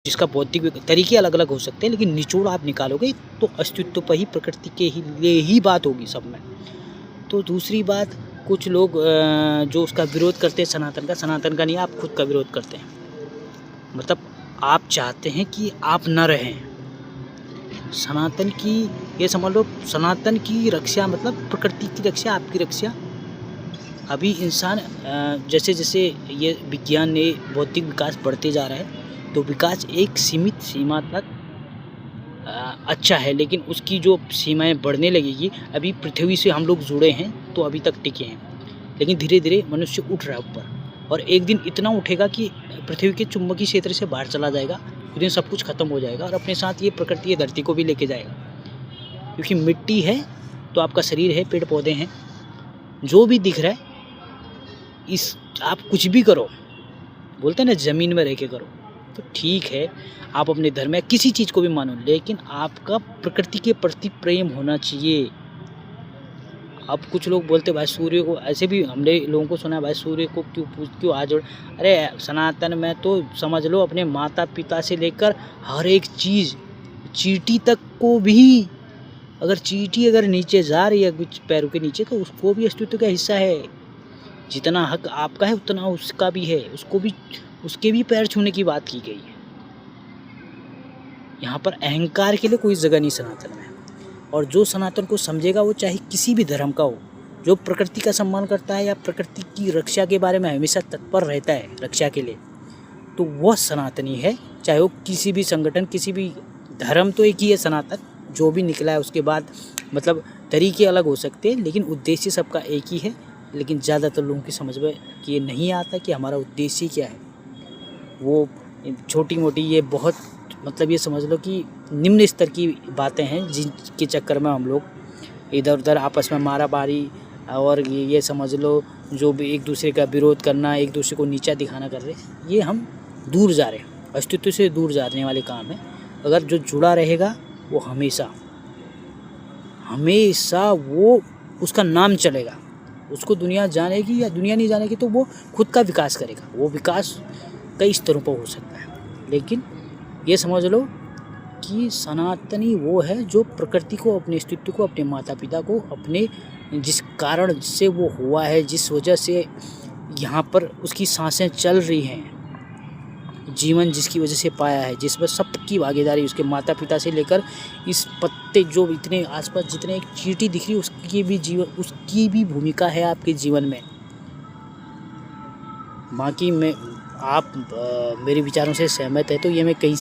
जिसका बौद्धिक तरीके अलग अलग हो सकते हैं, लेकिन निचोड़ आप निकालोगे तो अस्तित्व पर ही, प्रकृति के ही लिए ही बात होगी सब में। तो दूसरी बात, कुछ लोग जो उसका विरोध करते हैं सनातन का नहीं, आप खुद का विरोध करते हैं। मतलब आप चाहते हैं कि आप न रहें। सनातन की, ये समझ लो, सनातन की रक्षा मतलब प्रकृति की रक्षा, आपकी रक्षा। अभी इंसान जैसे जैसे ये विज्ञान ने बौद्धिक विकास बढ़ते जा रहा है, तो विकास एक सीमित सीमा तक अच्छा है, लेकिन उसकी जो सीमाएं बढ़ने लगेगी। अभी पृथ्वी से हम लोग जुड़े हैं तो अभी तक टिके हैं, लेकिन धीरे धीरे मनुष्य उठ रहा है ऊपर, और एक दिन इतना उठेगा कि पृथ्वी के चुंबकीय क्षेत्र से बाहर चला जाएगा। उस दिन सब कुछ खत्म हो जाएगा और अपने साथ ये प्रकृति, ये धरती को भी लेके जाएगा। क्योंकि मिट्टी है तो आपका शरीर है, पेड़ पौधे हैं, जो भी दिख रहा है, इस आप कुछ भी करो, बोलते हैं ना ज़मीन में रह के करो, तो ठीक है। आप अपने धर्म में किसी चीज़ को भी मानो, लेकिन आपका प्रकृति के प्रति प्रेम होना चाहिए। अब कुछ लोग बोलते भाई सूर्य को, ऐसे भी हमने लोगों को सुना है, भाई सूर्य को क्यों हाथ जोड़। अरे सनातन में तो समझ लो अपने माता पिता से लेकर हर एक चीज़, चींटी तक को भी, अगर चींटी अगर नीचे जा रही है कुछ पैरों के नीचे, तो उसको भी अस्तित्व का हिस्सा है। जितना हक आपका है उतना उसका भी है, उसको भी, उसके भी पैर छूने की बात की गई है। यहाँ पर अहंकार के लिए कोई जगह नहीं सनातन में। और जो सनातन को समझेगा, वो चाहे किसी भी धर्म का हो, जो प्रकृति का सम्मान करता है या प्रकृति की रक्षा के बारे में हमेशा तत्पर रहता है रक्षा के लिए, तो वह सनातनी है। चाहे वो किसी भी संगठन, किसी भी धर्म, तो एक ही है सनातन। जो भी निकला है उसके बाद मतलब तरीके अलग हो सकते हैं, लेकिन उद्देश्य सबका एक ही है। लेकिन ज़्यादातर लोगों की समझ में ये नहीं आता कि हमारा उद्देश्य क्या है। वो छोटी मोटी, ये बहुत मतलब ये समझ लो कि निम्न स्तर की बातें हैं, जिनके चक्कर में हम लोग इधर उधर आपस में मारामारी, और ये समझ लो जो भी एक दूसरे का विरोध करना, एक दूसरे को नीचा दिखाना कर रहे, ये हम दूर जा रहे हैं, अस्तित्व से दूर जाने वाले काम है। अगर जो जुड़ा रहेगा वो हमेशा हमेशा वो, उसका नाम चलेगा, उसको दुनिया जानेगी या दुनिया नहीं जानेगी, तो वो खुद का विकास करेगा। वो विकास कई स्तरों पर हो सकता है, लेकिन ये समझ लो कि सनातनी वो है जो प्रकृति को, अपने अस्तित्व को, अपने माता पिता को, अपने जिस कारण से वो हुआ है, जिस वजह से यहाँ पर उसकी सांसें चल रही हैं, जीवन जिसकी वजह से पाया है, जिसमें सबकी भागीदारी, उसके माता पिता से लेकर इस पत्ते जो इतने आसपास जितने एक चींटी दिख रही है, उसकी भी जीवन, उसकी भी भूमिका है आपके जीवन में। बाकी मैं, आप मेरे विचारों से सहमत है तो ये मैं कहीं